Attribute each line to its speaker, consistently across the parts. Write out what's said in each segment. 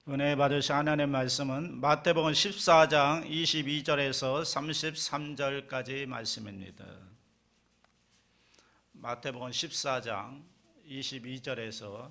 Speaker 1: 은혜 받으신 하나님의 말씀은 마태복음 14장 22절에서 33절까지 말씀입니다. 마태복음 14장 22절에서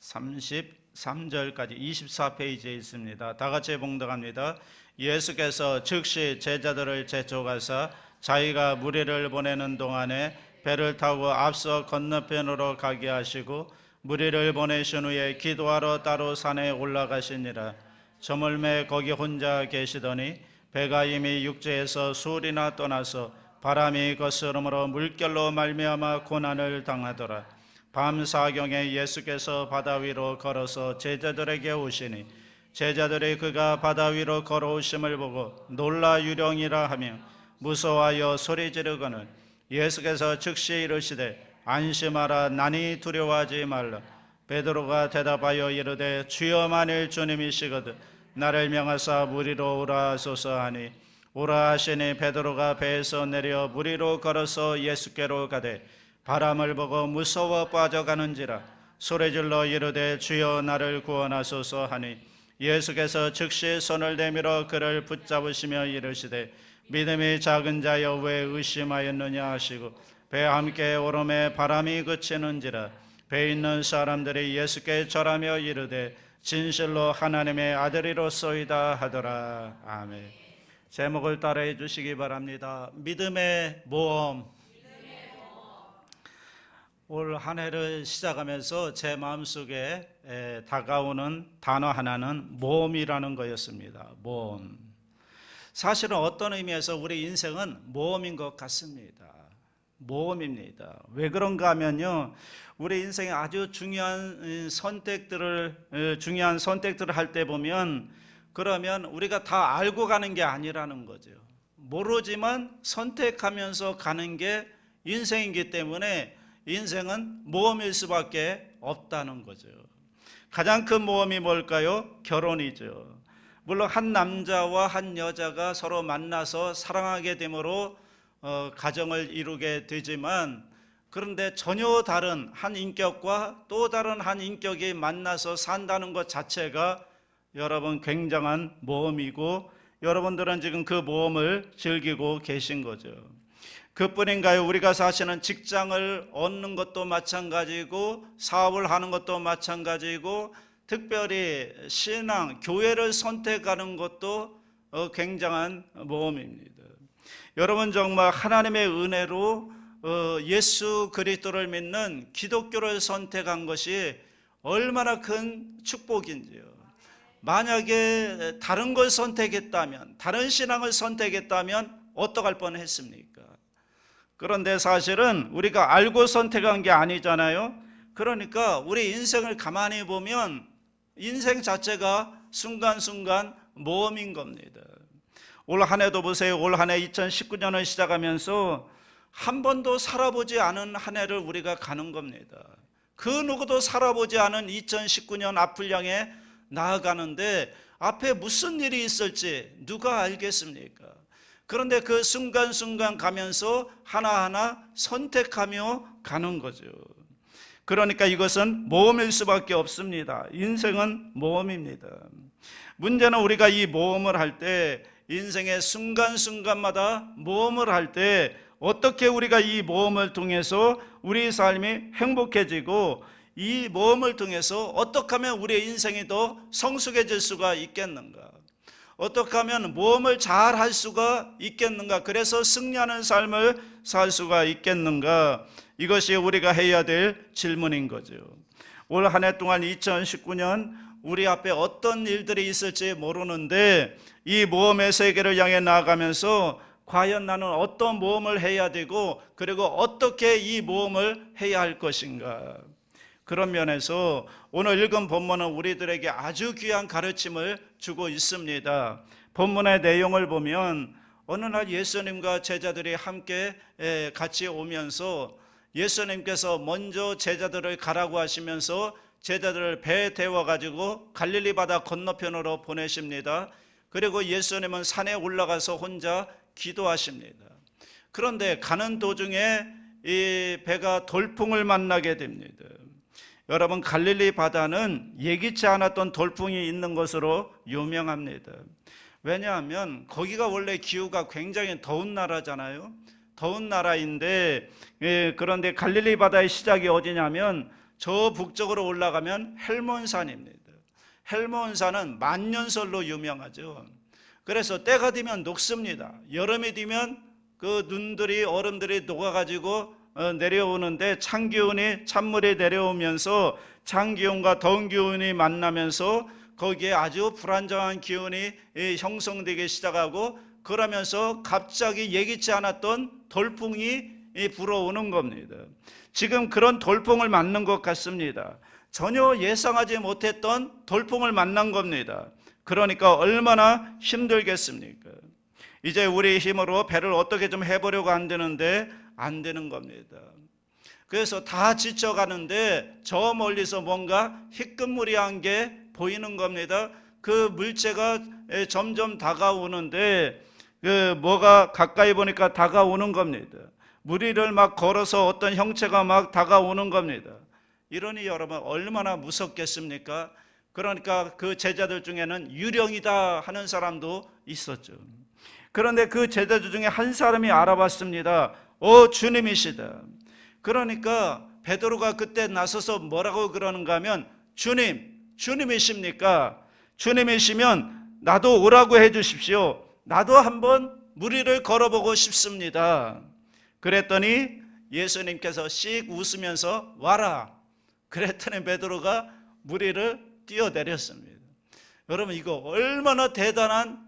Speaker 1: 33절까지 24페이지에 있습니다. 다 같이 봉독합니다. 예수께서 즉시 제자들을 재촉하사 자기가 무리를 보내는 동안에 배를 타고 앞서 건너편으로 가게 하시고 무리를 보내신 후에 기도하러 따로 산에 올라가시니라. 저물매 거기 혼자 계시더니 배가 이미 육지에서 수리나 떠나서 바람이 거스름으로 물결로 말미암아 고난을 당하더라. 밤 사경에 예수께서 바다 위로 걸어서 제자들에게 오시니 제자들이 그가 바다 위로 걸어오심을 보고 놀라 유령이라 하며 무서워하여 소리 지르거늘 예수께서 즉시 이르시되 안심하라, 나니 두려워하지 말라. 베드로가 대답하여 이르되 주여, 만일 주님이시거든 나를 명하사 무리로 오라 하소서 하니 오라 하시니 베드로가 배에서 내려 무리로 걸어서 예수께로 가되 바람을 보고 무서워 빠져가는지라 소리질러 이르되 주여, 나를 구원하소서 하니 예수께서 즉시 손을 내밀어 그를 붙잡으시며 이르시되 믿음이 작은 자여 왜 의심하였느냐 하시고 배와 함께 오름에 바람이 그치는지라 배에 있는 사람들이 예수께 절하며 이르되 진실로 하나님의 아들이로소이다 하더라. 아멘. 제목을 따라해 주시기 바랍니다. 믿음의 모험. 올 한 해를 시작하면서 제 마음속에 다가오는 단어 하나는 모험이라는 거였습니다. 모험. 사실은 어떤 의미에서 우리 인생은 모험인 것 같습니다. 모험입니다. 왜 그런가 하면요, 우리 인생에 아주 중요한 선택들을 할 때 보면 그러면 우리가 다 알고 가는 게 아니라는 거죠. 모르지만 선택하면서 가는 게 인생이기 때문에 인생은 모험일 수밖에 없다는 거죠. 가장 큰 모험이 뭘까요? 결혼이죠. 물론 한 남자와 한 여자가 서로 만나서 사랑하게 되므로 가정을 이루게 되지만, 그런데 전혀 다른 한 인격과 또 다른 한 인격이 만나서 산다는 것 자체가 여러분 굉장한 모험이고 여러분들은 지금 그 모험을 즐기고 계신 거죠. 그뿐인가요? 우리가 사시는 직장을 얻는 것도 마찬가지고 사업을 하는 것도 마찬가지고 특별히 신앙, 교회를 선택하는 것도 굉장한 모험입니다. 여러분 정말 하나님의 은혜로 예수 그리스도를 믿는 기독교를 선택한 것이 얼마나 큰 축복인지요. 만약에 다른 걸 선택했다면, 다른 신앙을 선택했다면 어떡할 뻔했습니까? 그런데 사실은 우리가 알고 선택한 게 아니잖아요. 그러니까 우리 인생을 가만히 보면 인생 자체가 순간순간 모험인 겁니다. 올 한 해도 보세요. 올 한 해 2019년을 시작하면서 한 번도 살아보지 않은 한 해를 우리가 가는 겁니다. 그 누구도 살아보지 않은 2019년 앞을 향해 나아가는데 앞에 무슨 일이 있을지 누가 알겠습니까? 그런데 그 순간순간 가면서 하나하나 선택하며 가는 거죠. 그러니까 이것은 모험일 수밖에 없습니다. 인생은 모험입니다. 문제는 우리가 이 모험을 할 때, 인생의 순간순간마다 모험을 할 때 어떻게 우리가 이 모험을 통해서 우리 삶이 행복해지고 이 모험을 통해서 어떻게 하면 우리의 인생이 더 성숙해질 수가 있겠는가? 어떻게 하면 모험을 잘 할 수가 있겠는가? 그래서 승리하는 삶을 살 수가 있겠는가? 이것이 우리가 해야 될 질문인 거죠. 올 한 해 동안 2019년 우리 앞에 어떤 일들이 있을지 모르는데 이 모험의 세계를 향해 나아가면서 과연 나는 어떤 모험을 해야 되고 그리고 어떻게 이 모험을 해야 할 것인가? 그런 면에서 오늘 읽은 본문은 우리들에게 아주 귀한 가르침을 주고 있습니다. 본문의 내용을 보면 어느 날 예수님과 제자들이 함께 같이 오면서 예수님께서 먼저 제자들을 가라고 하시면서 제자들을 배에 태워가지고 갈릴리 바다 건너편으로 보내십니다. 그리고 예수님은 산에 올라가서 혼자 기도하십니다. 그런데 가는 도중에 이 배가 돌풍을 만나게 됩니다. 여러분, 갈릴리 바다는 예기치 않았던 돌풍이 있는 것으로 유명합니다. 왜냐하면 거기가 원래 기후가 굉장히 더운 나라잖아요. 더운 나라인데, 그런데 갈릴리 바다의 시작이 어디냐면 저 북쪽으로 올라가면 헬몬산입니다. 헬몬산은 만년설로 유명하죠. 그래서 때가 되면 녹습니다. 여름이 되면 그 눈들이, 얼음들이 녹아가지고 내려오는데, 찬기운이, 찬물이 내려오면서 찬기운과 더운 기운이 만나면서 거기에 아주 불안정한 기운이 형성되기 시작하고, 그러면서 갑자기 예기치 않았던 돌풍이 불어오는 겁니다. 지금 그런 돌풍을 맞는 것 같습니다. 전혀 예상하지 못했던 돌풍을 만난 겁니다. 그러니까 얼마나 힘들겠습니까? 이제 우리 힘으로 배를 어떻게 좀 해보려고 안 되는데 안 되는 겁니다. 그래서 다 지쳐가는데 저 멀리서 뭔가 희끗무리한 게 보이는 겁니다. 그 물체가 점점 다가오는데, 뭐가 가까이 보니까 다가오는 겁니다. 무리를 막 걸어서 어떤 형체가 막 다가오는 겁니다. 이러니 여러분, 얼마나 무섭겠습니까? 그러니까 그 제자들 중에는 유령이다 하는 사람도 있었죠. 그런데 그 제자들 중에 한 사람이 알아봤습니다. 주님이시다. 그러니까 베드로가 그때 나서서 뭐라고 그러는가 하면, 주님이십니까? 주님이시면 나도 오라고 해 주십시오. 나도 한번 무리를 걸어보고 싶습니다. 그랬더니 예수님께서 씩 웃으면서 와라. 그랬더니 베드로가 무리를 뛰어내렸습니다. 여러분, 이거 얼마나 대단한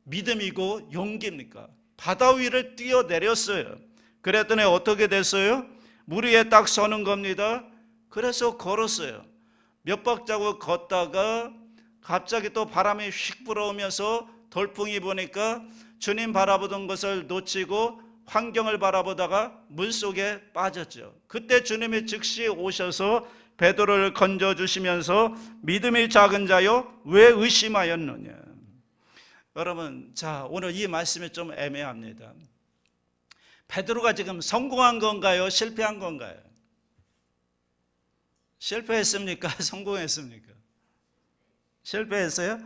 Speaker 1: 믿음이고 용기입니까? 바다 위를 뛰어내렸어요. 그랬더니 어떻게 됐어요? 물 위에 딱 서는 겁니다. 그래서 걸었어요. 몇 박자국 걷다가 갑자기 또 바람이 휙 불어오면서 돌풍이 보니까 주님 바라보던 것을 놓치고 환경을 바라보다가 물속에 빠졌죠. 그때 주님이 즉시 오셔서 베드로를 건져주시면서 믿음이 작은 자여 왜 의심하였느냐. 여러분, 자, 오늘 이 말씀이 좀 애매합니다. 베드로가 지금 성공한 건가요? 실패한 건가요? 실패했습니까? 성공했습니까? 실패했어요?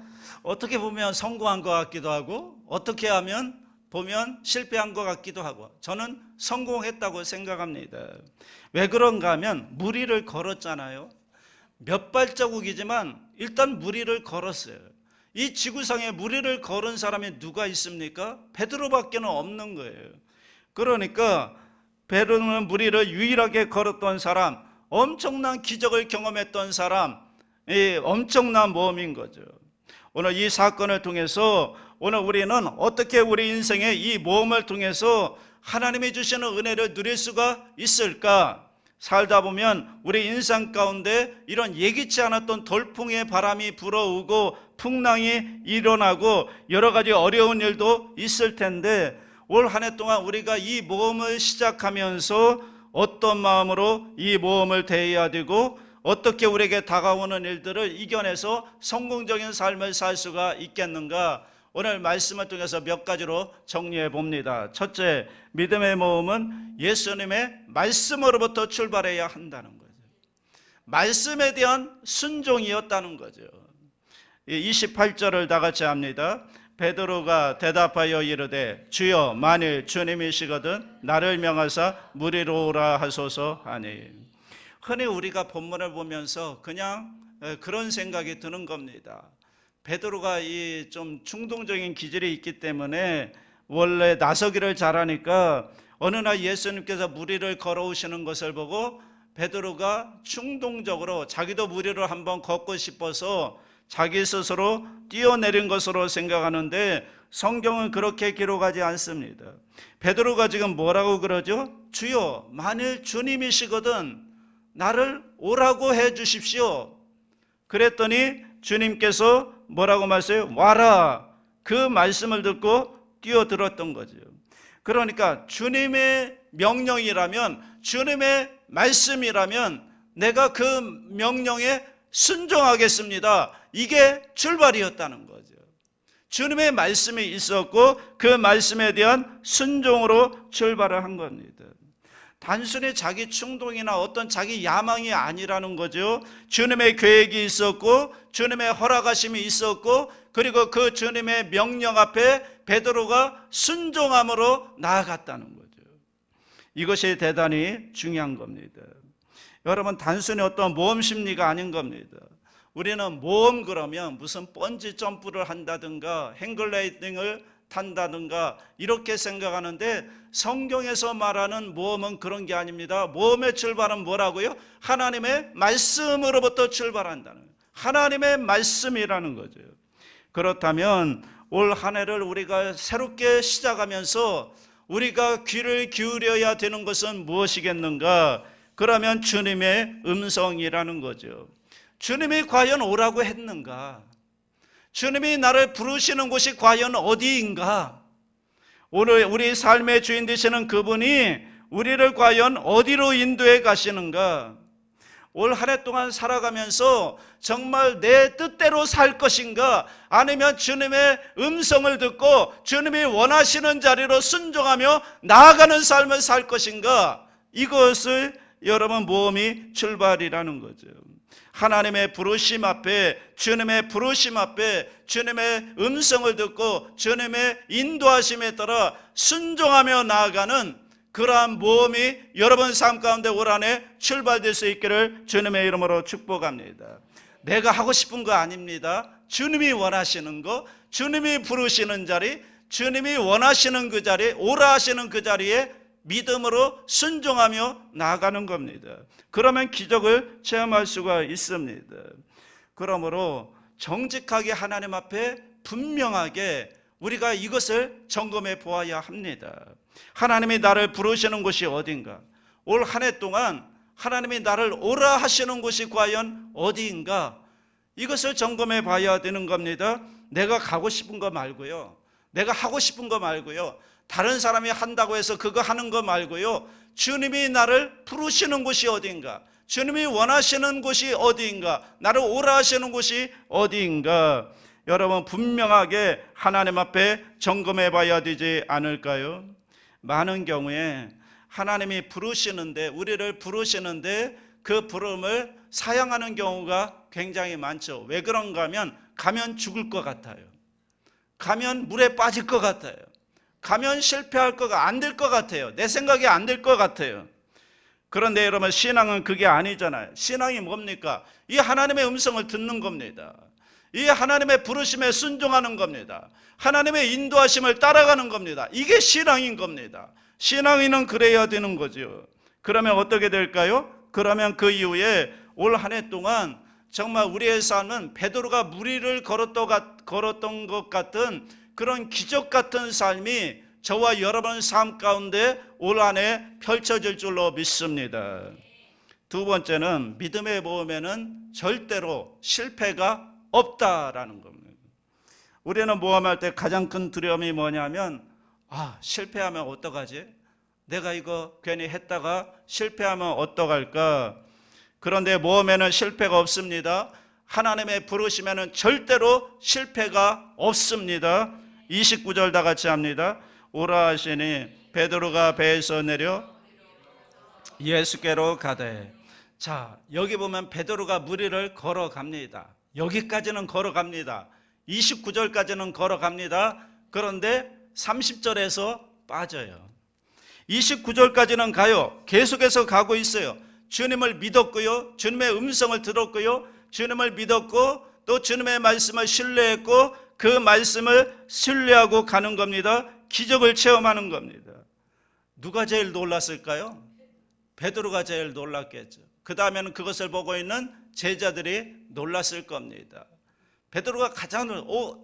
Speaker 1: 어떻게 보면 성공한 것 같기도 하고, 어떻게 하면 보면 실패한 것 같기도 하고, 저는 성공했다고 생각합니다. 왜 그런가 하면 무리를 걸었잖아요. 몇 발자국이지만 일단 무리를 걸었어요. 이 지구상에 무리를 걸은 사람이 누가 있습니까? 베드로밖에는 없는 거예요. 그러니까 베드로는 무리를 유일하게 걸었던 사람, 엄청난 기적을 경험했던 사람, 엄청난 모험인 거죠. 오늘 이 사건을 통해서 오늘 우리는 어떻게 우리 인생의 이 모험을 통해서 하나님이 주시는 은혜를 누릴 수가 있을까? 살다 보면 우리 인생 가운데 이런 예기치 않았던 돌풍의 바람이 불어오고 풍랑이 일어나고 여러 가지 어려운 일도 있을 텐데, 올 한 해 동안 우리가 이 모험을 시작하면서 어떤 마음으로 이 모험을 대해야 되고, 어떻게 우리에게 다가오는 일들을 이겨내서 성공적인 삶을 살 수가 있겠는가? 오늘 말씀을 통해서 몇 가지로 정리해 봅니다. 첫째, 믿음의 모험은 예수님의 말씀으로부터 출발해야 한다는 거죠. 말씀에 대한 순종이었다는 거죠. 28절을 다 같이 합니다. 베드로가 대답하여 이르되 주여 만일 주님이시거든 나를 명하사 무리로 오라 하소서 하니. 흔히 우리가 본문을 보면서 그냥 그런 생각이 드는 겁니다. 베드로가 이 좀 충동적인 기질이 있기 때문에 원래 나서기를 잘하니까 어느 날 예수님께서 무리를 걸어오시는 것을 보고 베드로가 충동적으로 자기도 무리를 한번 걷고 싶어서 자기 스스로 뛰어내린 것으로 생각하는데, 성경은 그렇게 기록하지 않습니다. 베드로가 지금 뭐라고 그러죠? 주여 만일 주님이시거든 나를 오라고 해 주십시오. 그랬더니 주님께서 뭐라고 말씀해요? 와라. 그 말씀을 듣고 뛰어들었던 거죠. 그러니까 주님의 명령이라면, 주님의 말씀이라면 내가 그 명령에 순종하겠습니다. 이게 출발이었다는 거죠. 주님의 말씀이 있었고 그 말씀에 대한 순종으로 출발을 한 겁니다. 단순히 자기 충동이나 어떤 자기 야망이 아니라는 거죠. 주님의 계획이 있었고 주님의 허락하심이 있었고 그리고 그 주님의 명령 앞에 베드로가 순종함으로 나아갔다는 거죠. 이것이 대단히 중요한 겁니다. 여러분, 단순히 어떤 모험 심리가 아닌 겁니다. 우리는 모험 그러면 무슨 번지 점프를 한다든가 행글라이딩을 탄다든가 이렇게 생각하는데, 성경에서 말하는 모험은 그런 게 아닙니다. 모험의 출발은 뭐라고요? 하나님의 말씀으로부터 출발한다는 거예요. 하나님의 말씀이라는 거죠. 그렇다면 올 한 해를 우리가 새롭게 시작하면서 우리가 귀를 기울여야 되는 것은 무엇이겠는가? 그러면 주님의 음성이라는 거죠. 주님이 과연 오라고 했는가? 주님이 나를 부르시는 곳이 과연 어디인가? 오늘 우리 삶의 주인 되시는 그분이 우리를 과연 어디로 인도해 가시는가? 올 한 해 동안 살아가면서 정말 내 뜻대로 살 것인가? 아니면 주님의 음성을 듣고 주님이 원하시는 자리로 순종하며 나아가는 삶을 살 것인가? 이것을 여러분 모험이 출발이라는 거죠. 하나님의 부르심 앞에, 주님의 부르심 앞에 주님의 음성을 듣고 주님의 인도하심에 따라 순종하며 나아가는 그러한 모험이 여러분 삶 가운데 올 한 해 출발될 수 있기를 주님의 이름으로 축복합니다. 내가 하고 싶은 거 아닙니다. 주님이 원하시는 거, 주님이 부르시는 자리, 주님이 원하시는 그 자리, 오라 하시는 그 자리에 믿음으로 순종하며 나아가는 겁니다. 그러면 기적을 체험할 수가 있습니다. 그러므로 정직하게 하나님 앞에 분명하게 우리가 이것을 점검해 보아야 합니다. 하나님이 나를 부르시는 곳이 어딘가? 올 한 해 동안 하나님이 나를 오라 하시는 곳이 과연 어디인가? 이것을 점검해 봐야 되는 겁니다. 내가 가고 싶은 거 말고요, 내가 하고 싶은 거 말고요, 다른 사람이 한다고 해서 그거 하는 거 말고요, 주님이 나를 부르시는 곳이 어디인가? 주님이 원하시는 곳이 어디인가? 나를 오라 하시는 곳이 어디인가? 여러분, 분명하게 하나님 앞에 점검해 봐야 되지 않을까요? 많은 경우에 하나님이 부르시는데, 우리를 부르시는데 그 부름을 사양하는 경우가 굉장히 많죠. 왜 그런가 하면 가면 죽을 것 같아요. 가면 물에 빠질 것 같아요. 가면 실패할 거가 안 될 것 같아요. 내 생각이 안 될 것 같아요. 그런데 여러분, 신앙은 그게 아니잖아요. 신앙이 뭡니까? 이 하나님의 음성을 듣는 겁니다. 이 하나님의 부르심에 순종하는 겁니다. 하나님의 인도하심을 따라가는 겁니다. 이게 신앙인 겁니다. 신앙인은 그래야 되는 거죠. 그러면 어떻게 될까요? 그러면 그 이후에 올 한 해 동안 정말 우리의 삶은 베드로가 무리를 걸었던 것 같은 그런 기적 같은 삶이 저와 여러분 삶 가운데 올 한 해 펼쳐질 줄로 믿습니다. 두 번째는 믿음의 모험에는 절대로 실패가 없다라는 겁니다. 우리는 모험할 때 가장 큰 두려움이 뭐냐면, 실패하면 어떡하지? 내가 이거 괜히 했다가 실패하면 어떡할까? 그런데 모험에는 실패가 없습니다. 하나님의 부르심에는 절대로 실패가 없습니다. 29절 다 같이 합니다. 오라 하시니 베드로가 배에서 내려 예수께로 가되. 자, 여기 보면 베드로가 무리를 걸어갑니다. 여기까지는 걸어갑니다. 29절까지는 걸어갑니다. 그런데 30절에서 빠져요. 29절까지는 가요. 계속해서 가고 있어요. 주님을 믿었고요, 주님의 음성을 들었고요, 주님을 믿었고 또 주님의 말씀을 신뢰했고 그 말씀을 신뢰하고 가는 겁니다. 기적을 체험하는 겁니다. 누가 제일 놀랐을까요? 베드로가 제일 놀랐겠죠. 그 다음에는 그것을 보고 있는 제자들이 놀랐을 겁니다. 베드로가 가장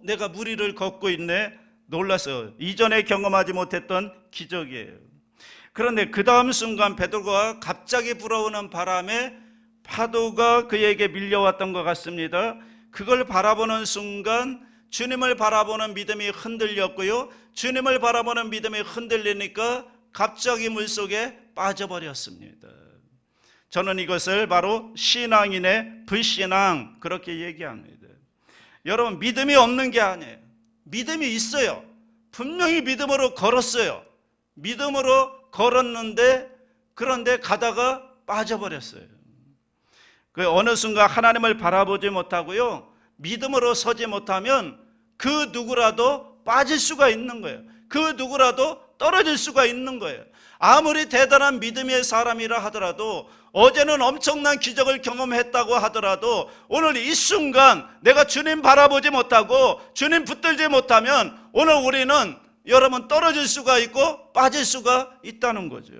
Speaker 1: 내가 무리를 걷고 있네, 놀라서 이전에 경험하지 못했던 기적이에요. 그런데 그 다음 순간 베드로가 갑자기 불어오는 바람에 파도가 그에게 밀려왔던 것 같습니다. 그걸 바라보는 순간 주님을 바라보는 믿음이 흔들렸고요, 주님을 바라보는 믿음이 흔들리니까 갑자기 물속에 빠져버렸습니다. 저는 이것을 바로 신앙인의 불신앙, 그렇게 얘기합니다. 여러분, 믿음이 없는 게 아니에요. 믿음이 있어요. 분명히 믿음으로 걸었어요. 믿음으로 걸었는데 그런데 가다가 빠져버렸어요. 그 어느 순간 하나님을 바라보지 못하고요, 믿음으로 서지 못하면 그 누구라도 빠질 수가 있는 거예요. 그 누구라도 떨어질 수가 있는 거예요. 아무리 대단한 믿음의 사람이라 하더라도, 어제는 엄청난 기적을 경험했다고 하더라도 오늘 이 순간 내가 주님 바라보지 못하고 주님 붙들지 못하면 오늘 우리는 여러분 떨어질 수가 있고 빠질 수가 있다는 거죠.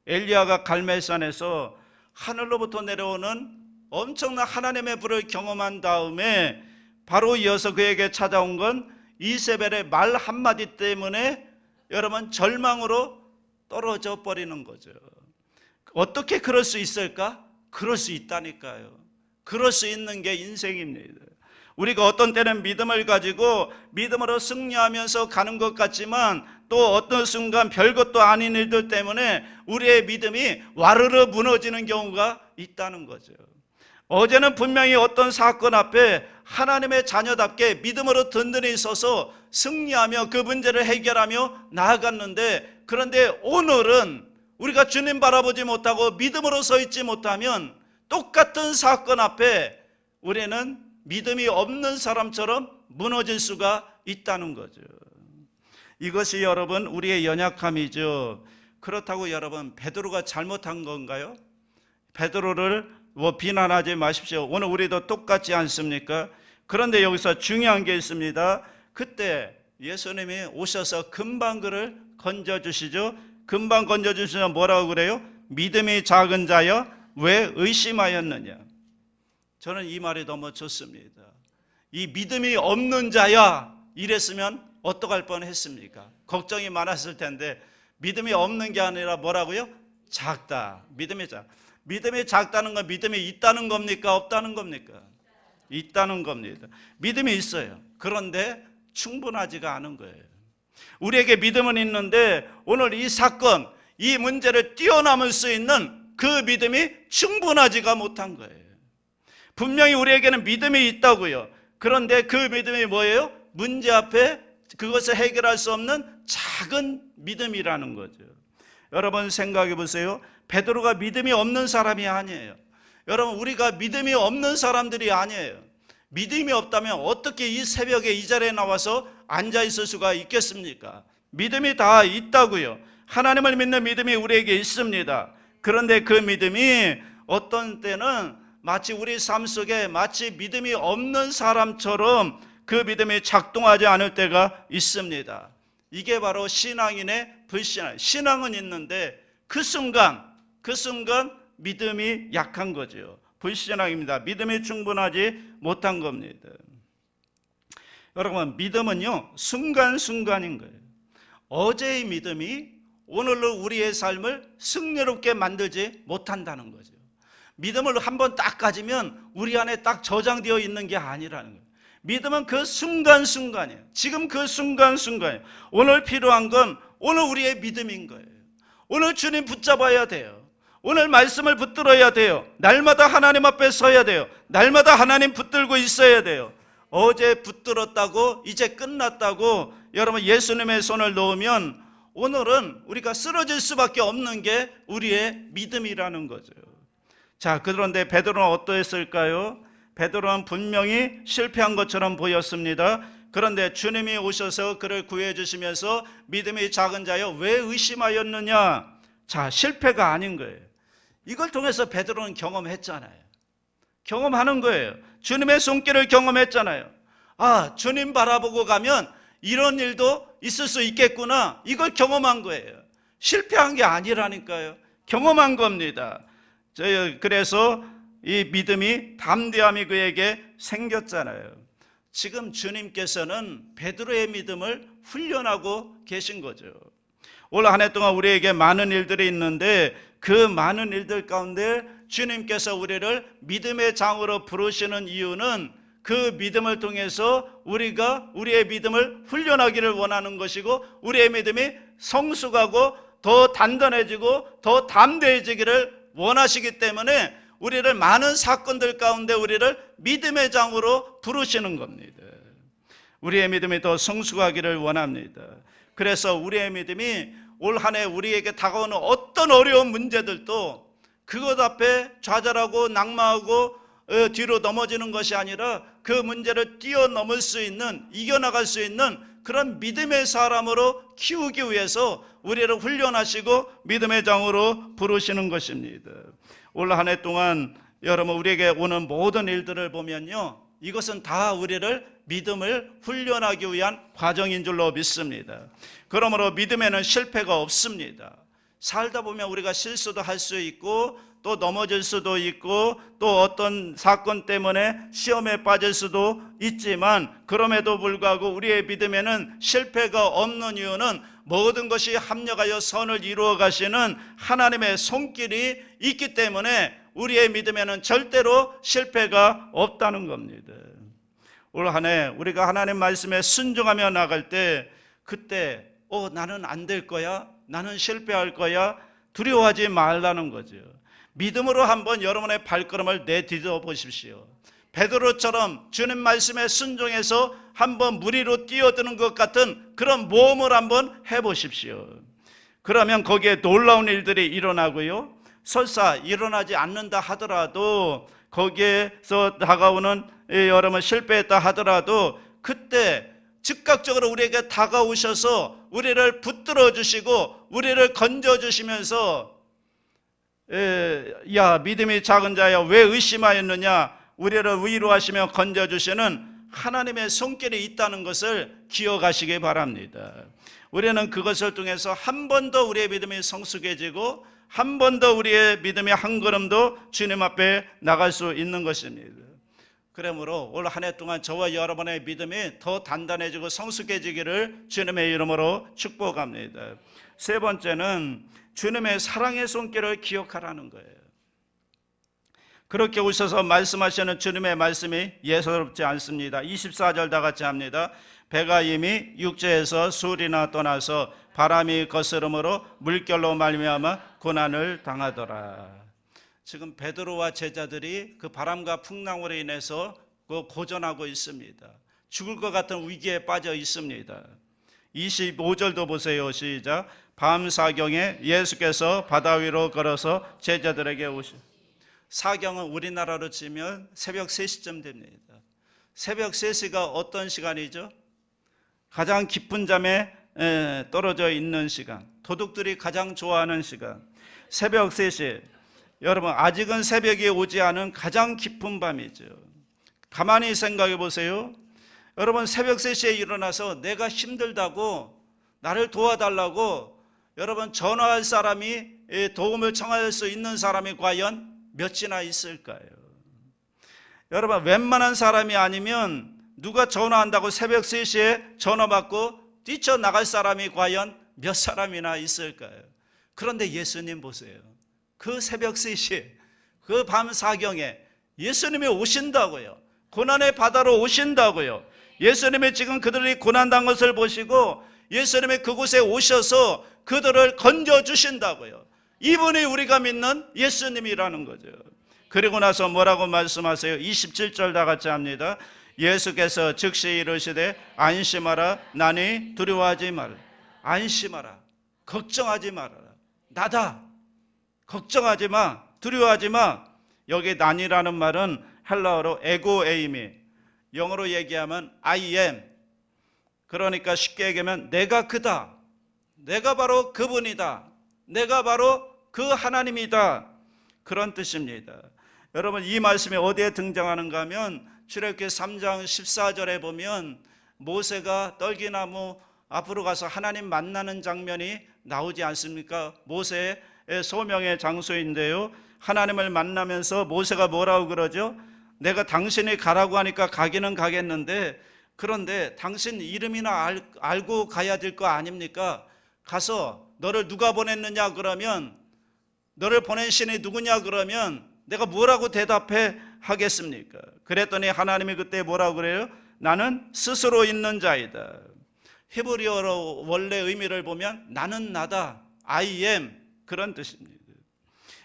Speaker 1: 엘리야가 갈멜산에서 하늘로부터 내려오는 엄청난 하나님의 불을 경험한 다음에 바로 이어서 그에게 찾아온 건 이세벨의 말 한마디 때문에 여러분 절망으로 떨어져 버리는 거죠. 어떻게 그럴 수 있을까? 그럴 수 있다니까요. 그럴 수 있는 게 인생입니다. 우리가 어떤 때는 믿음을 가지고 믿음으로 승리하면서 가는 것 같지만 또 어떤 순간 별것도 아닌 일들 때문에 우리의 믿음이 와르르 무너지는 경우가 있다는 거죠. 어제는 분명히 어떤 사건 앞에 하나님의 자녀답게 믿음으로 든든히 서서 승리하며 그 문제를 해결하며 나아갔는데, 그런데 오늘은 우리가 주님 바라보지 못하고 믿음으로 서 있지 못하면 똑같은 사건 앞에 우리는 믿음이 없는 사람처럼 무너질 수가 있다는 거죠. 이것이 여러분 우리의 연약함이죠. 그렇다고 여러분 베드로가 잘못한 건가요? 베드로를 비난하지 마십시오. 오늘 우리도 똑같지 않습니까? 그런데 여기서 중요한 게 있습니다. 그때 예수님이 오셔서 금방 그를 건져주시죠. 금방 건져주시면 뭐라고 그래요? 믿음이 작은 자여 왜 의심하였느냐. 저는 이 말이 너무 좋습니다. 이 믿음이 없는 자야 이랬으면 어떡할 뻔했습니까? 걱정이 많았을 텐데 믿음이 없는 게 아니라 뭐라고요? 작다. 믿음이 작다는 건 믿음이 있다는 겁니까? 없다는 겁니까? 있다는 겁니다. 믿음이 있어요. 그런데 충분하지가 않은 거예요. 우리에게 믿음은 있는데 오늘 이 사건, 이 문제를 뛰어넘을 수 있는 그 믿음이 충분하지가 못한 거예요. 분명히 우리에게는 믿음이 있다고요. 그런데 그 믿음이 뭐예요? 문제 앞에 그것을 해결할 수 없는 작은 믿음이라는 거죠. 여러분 생각해 보세요. 베드로가 믿음이 없는 사람이 아니에요. 여러분 우리가 믿음이 없는 사람들이 아니에요. 믿음이 없다면 어떻게 이 새벽에 이 자리에 나와서 앉아 있을 수가 있겠습니까? 믿음이 다 있다고요. 하나님을 믿는 믿음이 우리에게 있습니다. 그런데 그 믿음이 어떤 때는 마치 우리 삶 속에 마치 믿음이 없는 사람처럼 그 믿음이 작동하지 않을 때가 있습니다. 이게 바로 신앙인의 불신앙. 신앙은 있는데 그 순간 믿음이 약한 거죠. 불신앙입니다. 믿음이 충분하지 못한 겁니다. 여러분 믿음은요 순간순간인 거예요. 어제의 믿음이 오늘로 우리의 삶을 승리롭게 만들지 못한다는 거죠. 믿음을 한번 딱 가지면 우리 안에 딱 저장되어 있는 게 아니라는 거예요. 믿음은 그 순간순간이에요. 지금 그 순간순간이에요. 오늘 필요한 건 오늘 우리의 믿음인 거예요. 오늘 주님 붙잡아야 돼요. 오늘 말씀을 붙들어야 돼요. 날마다 하나님 앞에 서야 돼요. 날마다 하나님 붙들고 있어야 돼요. 어제 붙들었다고 이제 끝났다고 여러분 예수님의 손을 놓으면 오늘은 우리가 쓰러질 수밖에 없는 게 우리의 믿음이라는 거죠. 자, 그런데 베드로는 어떠했을까요? 베드로는 분명히 실패한 것처럼 보였습니다. 그런데 주님이 오셔서 그를 구해 주시면서 믿음이 작은 자여 왜 의심하였느냐? 자, 실패가 아닌 거예요. 이걸 통해서 베드로는 경험했잖아요. 경험하는 거예요. 주님의 손길을 경험했잖아요. 아, 주님 바라보고 가면 이런 일도 있을 수 있겠구나. 이걸 경험한 거예요. 실패한 게 아니라니까요. 경험한 겁니다. 그래서 이 믿음이, 담대함이 그에게 생겼잖아요. 지금 주님께서는 베드로의 믿음을 훈련하고 계신 거죠. 올 한 해 동안 우리에게 많은 일들이 있는데 그 많은 일들 가운데 주님께서 우리를 믿음의 장으로 부르시는 이유는 그 믿음을 통해서 우리가 우리의 믿음을 훈련하기를 원하는 것이고 우리의 믿음이 성숙하고 더 단단해지고 더 담대해지기를 원하시기 때문에 우리를 많은 사건들 가운데 우리를 믿음의 장으로 부르시는 겁니다. 우리의 믿음이 더 성숙하기를 원합니다. 그래서 우리의 믿음이 올 한 해 우리에게 다가오는 어떤 어려운 문제들도 그것 앞에 좌절하고 낙마하고 뒤로 넘어지는 것이 아니라 그 문제를 뛰어넘을 수 있는, 이겨나갈 수 있는 그런 믿음의 사람으로 키우기 위해서 우리를 훈련하시고 믿음의 장으로 부르시는 것입니다. 올 한 해 동안 여러분 우리에게 오는 모든 일들을 보면요, 이것은 다 우리를 믿음을 훈련하기 위한 과정인 줄로 믿습니다. 그러므로 믿음에는 실패가 없습니다. 살다 보면 우리가 실수도 할 수 있고 또 넘어질 수도 있고 또 어떤 사건 때문에 시험에 빠질 수도 있지만, 그럼에도 불구하고 우리의 믿음에는 실패가 없는 이유는 모든 것이 합력하여 선을 이루어 가시는 하나님의 손길이 있기 때문에 우리의 믿음에는 절대로 실패가 없다는 겁니다. 올 한 해 우리가 하나님 말씀에 순종하며 나갈 때 그때 나는 안 될 거야, 나는 실패할 거야, 두려워하지 말라는 거죠. 믿음으로 한번 여러분의 발걸음을 내디뎌 보십시오. 베드로처럼 주님 말씀에 순종해서 한번 물 위로 뛰어드는 것 같은 그런 모험을 한번 해보십시오. 그러면 거기에 놀라운 일들이 일어나고요, 설사 일어나지 않는다 하더라도 거기에서 다가오는 여러분 실패했다 하더라도 그때 즉각적으로 우리에게 다가오셔서 우리를 붙들어 주시고 우리를 건져 주시면서 야 믿음이 작은 자야 왜 의심하였느냐, 우리를 위로하시며 건져 주시는 하나님의 손길이 있다는 것을 기억하시기 바랍니다. 우리는 그것을 통해서 한 번 더 우리의 믿음이 성숙해지고 한 번 더 우리의 믿음의 한 걸음 더 주님 앞에 나갈 수 있는 것입니다. 그러므로 올 한 해 동안 저와 여러분의 믿음이 더 단단해지고 성숙해지기를 주님의 이름으로 축복합니다. 세 번째는 주님의 사랑의 손길을 기억하라는 거예요. 그렇게 오셔서 말씀하시는 주님의 말씀이 예사롭지 않습니다. 24절 다 같이 합니다. 배가 이미 육지에서 술이나 떠나서 바람이 거스름으로 물결로 말미암아 고난을 당하더라. 지금 베드로와 제자들이 그 바람과 풍랑으로 인해서 고전하고 있습니다. 죽을 것 같은 위기에 빠져 있습니다. 25절도 보세요. 시작. 밤 사경에 예수께서 바다 위로 걸어서 제자들에게 오시. 사경은 우리나라로 치면 새벽 3시쯤 됩니다. 새벽 3시가 어떤 시간이죠? 가장 깊은 잠에 떨어져 있는 시간, 도둑들이 가장 좋아하는 시간, 새벽 3시. 여러분 아직은 새벽이 오지 않은 가장 깊은 밤이죠. 가만히 생각해 보세요. 여러분 새벽 3시에 일어나서 내가 힘들다고 나를 도와달라고 여러분 전화할 사람이, 도움을 청할 수 있는 사람이 과연 몇이나 있을까요? 여러분 웬만한 사람이 아니면 누가 전화한다고 새벽 3시에 전화 받고 뛰쳐나갈 사람이 과연 몇 사람이나 있을까요? 그런데 예수님 보세요. 그 새벽 3시 그 밤 사경에 예수님이 오신다고요. 고난의 바다로 오신다고요. 예수님이 지금 그들이 고난당한 것을 보시고 예수님이 그곳에 오셔서 그들을 건져주신다고요. 이분이 우리가 믿는 예수님이라는 거죠. 그리고 나서 뭐라고 말씀하세요? 27절 다 같이 합니다. 예수께서 즉시 이르시되 안심하라, 나니 두려워하지 말라. 안심하라, 걱정하지 말아라. 나다, 걱정하지 마, 두려워하지 마. 여기 난이라는 말은 헬라어로 에고에이미, 영어로 얘기하면 I am. 그러니까 쉽게 얘기하면 내가 그다, 내가 바로 그분이다, 내가 바로 그 하나님이다, 그런 뜻입니다. 여러분 이 말씀이 어디에 등장하는가 하면 출애굽기 3장 14절에 보면 모세가 떨기나무 앞으로 가서 하나님 만나는 장면이 나오지 않습니까? 모세의 소명의 장소인데요, 하나님을 만나면서 모세가 뭐라고 그러죠? 내가 당신이 가라고 하니까 가기는 가겠는데 그런데 당신 이름이나 알고 가야 될 거 아닙니까? 가서 너를 누가 보냈느냐 그러면, 너를 보낸 신이 누구냐 그러면 내가 뭐라고 대답해 하겠습니까? 그랬더니 하나님이 그때 뭐라고 그래요? 나는 스스로 있는 자이다. 히브리어로 원래 의미를 보면 나는 나다, I am, 그런 뜻입니다.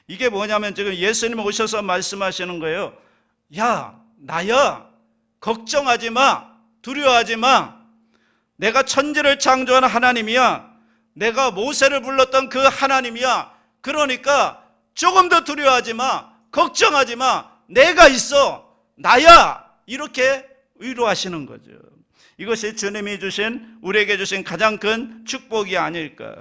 Speaker 1: 이게 뭐냐면 지금 예수님 오셔서 말씀하시는 거예요. 야, 나야, 걱정하지 마, 두려워하지 마. 내가 천지를 창조한 하나님이야. 내가 모세를 불렀던 그 하나님이야. 그러니까 조금 더 두려워하지 마, 걱정하지 마, 내가 있어, 나야. 이렇게 위로하시는 거죠. 이것이 주님이 주신, 우리에게 주신 가장 큰 축복이 아닐까.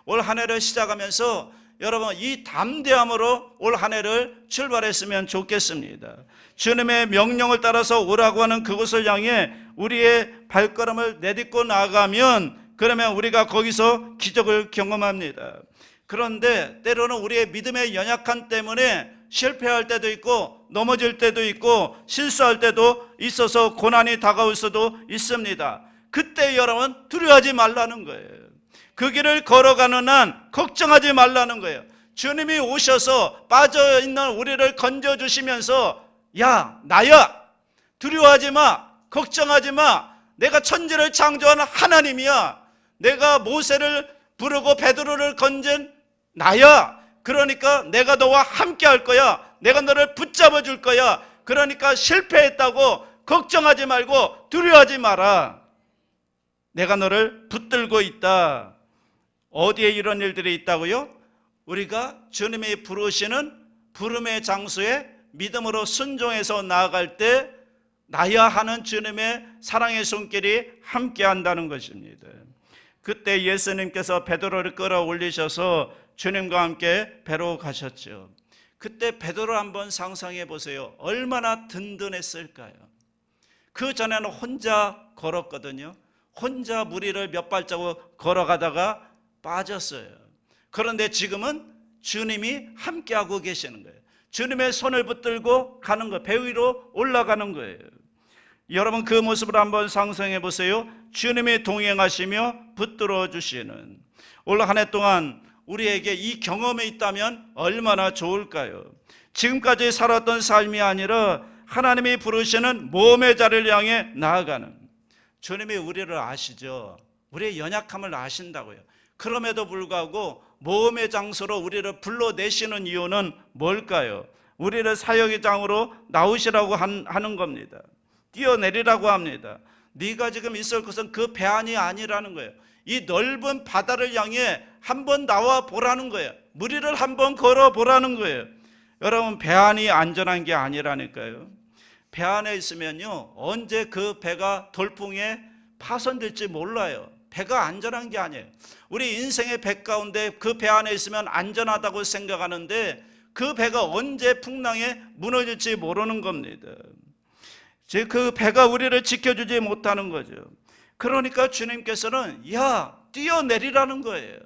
Speaker 1: 올 한 해를 시작하면서 여러분 이 담대함으로 올 한 해를 출발했으면 좋겠습니다. 주님의 명령을 따라서 오라고 하는 그곳을 향해 우리의 발걸음을 내딛고 나가면, 그러면 우리가 거기서 기적을 경험합니다. 그런데 때로는 우리의 믿음의 연약함 때문에 실패할 때도 있고 넘어질 때도 있고 실수할 때도 있어서 고난이 다가올 수도 있습니다. 그때 여러분 두려워하지 말라는 거예요. 그 길을 걸어가는 한 걱정하지 말라는 거예요. 주님이 오셔서 빠져있는 우리를 건져주시면서 야, 나야, 두려워하지 마, 걱정하지 마, 내가 천지를 창조하는 하나님이야, 내가 모세를 부르고 베드로를 건진 나야, 그러니까 내가 너와 함께 할 거야, 내가 너를 붙잡아 줄 거야, 그러니까 실패했다고 걱정하지 말고 두려워하지 마라, 내가 너를 붙들고 있다. 어디에 이런 일들이 있다고요? 우리가 주님이 부르시는 부름의 장소에 믿음으로 순종해서 나아갈 때 나야 하는 주님의 사랑의 손길이 함께 한다는 것입니다. 그때 예수님께서 베드로를 끌어올리셔서 주님과 함께 배로 가셨죠. 그때 베드로 한번 상상해 보세요. 얼마나 든든했을까요? 그 전에는 혼자 걸었거든요. 혼자 무리를 몇 발자국 걸어가다가 빠졌어요. 그런데 지금은 주님이 함께하고 계시는 거예요. 주님의 손을 붙들고 가는 거예요. 배 위로 올라가는 거예요. 여러분 그 모습을 한번 상상해 보세요. 주님이 동행하시며 붙들어 주시는, 올 한 해 동안 우리에게 이 경험이 있다면 얼마나 좋을까요? 지금까지 살았던 삶이 아니라 하나님이 부르시는 모험의 자리를 향해 나아가는, 주님이 우리를 아시죠. 우리의 연약함을 아신다고요. 그럼에도 불구하고 모험의 장소로 우리를 불러내시는 이유는 뭘까요? 우리를 사역의 장으로 나오시라고 하는 겁니다. 뛰어내리라고 합니다. 네가 지금 있을 것은 그 배 안이 아니라는 거예요. 이 넓은 바다를 향해 한번 나와 보라는 거예요. 무리를 한번 걸어 보라는 거예요. 여러분 배 안이 안전한 게 아니라니까요. 배 안에 있으면요 언제 그 배가 돌풍에 파손될지 몰라요. 배가 안전한 게 아니에요. 우리 인생의 배 가운데 그 배 안에 있으면 안전하다고 생각하는데 그 배가 언제 풍랑에 무너질지 모르는 겁니다. 즉 그 배가 우리를 지켜주지 못하는 거죠. 그러니까 주님께서는 야, 뛰어내리라는 거예요.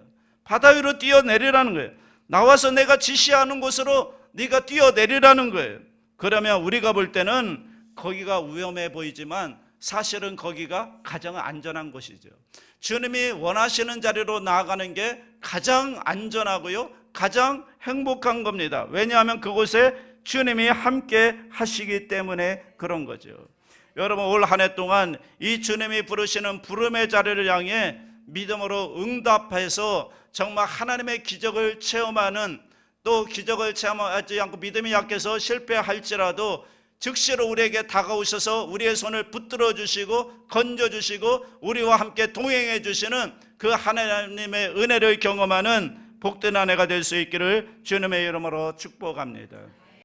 Speaker 1: 바다 위로 뛰어내리라는 거예요. 나와서 내가 지시하는 곳으로 네가 뛰어내리라는 거예요. 그러면 우리가 볼 때는 거기가 위험해 보이지만 사실은 거기가 가장 안전한 곳이죠. 주님이 원하시는 자리로 나아가는 게 가장 안전하고요 가장 행복한 겁니다. 왜냐하면 그곳에 주님이 함께 하시기 때문에 그런 거죠. 여러분 올 한 해 동안 이 주님이 부르시는 부름의 자리를 향해 믿음으로 응답해서 정말 하나님의 기적을 체험하는, 또 기적을 체험하지 않고 믿음이 약해서 실패할지라도 즉시로 우리에게 다가오셔서 우리의 손을 붙들어 주시고 건져 주시고 우리와 함께 동행해 주시는 그 하나님의 은혜를 경험하는 복된 한 해가 될 수 있기를 주님의 이름으로 축복합니다.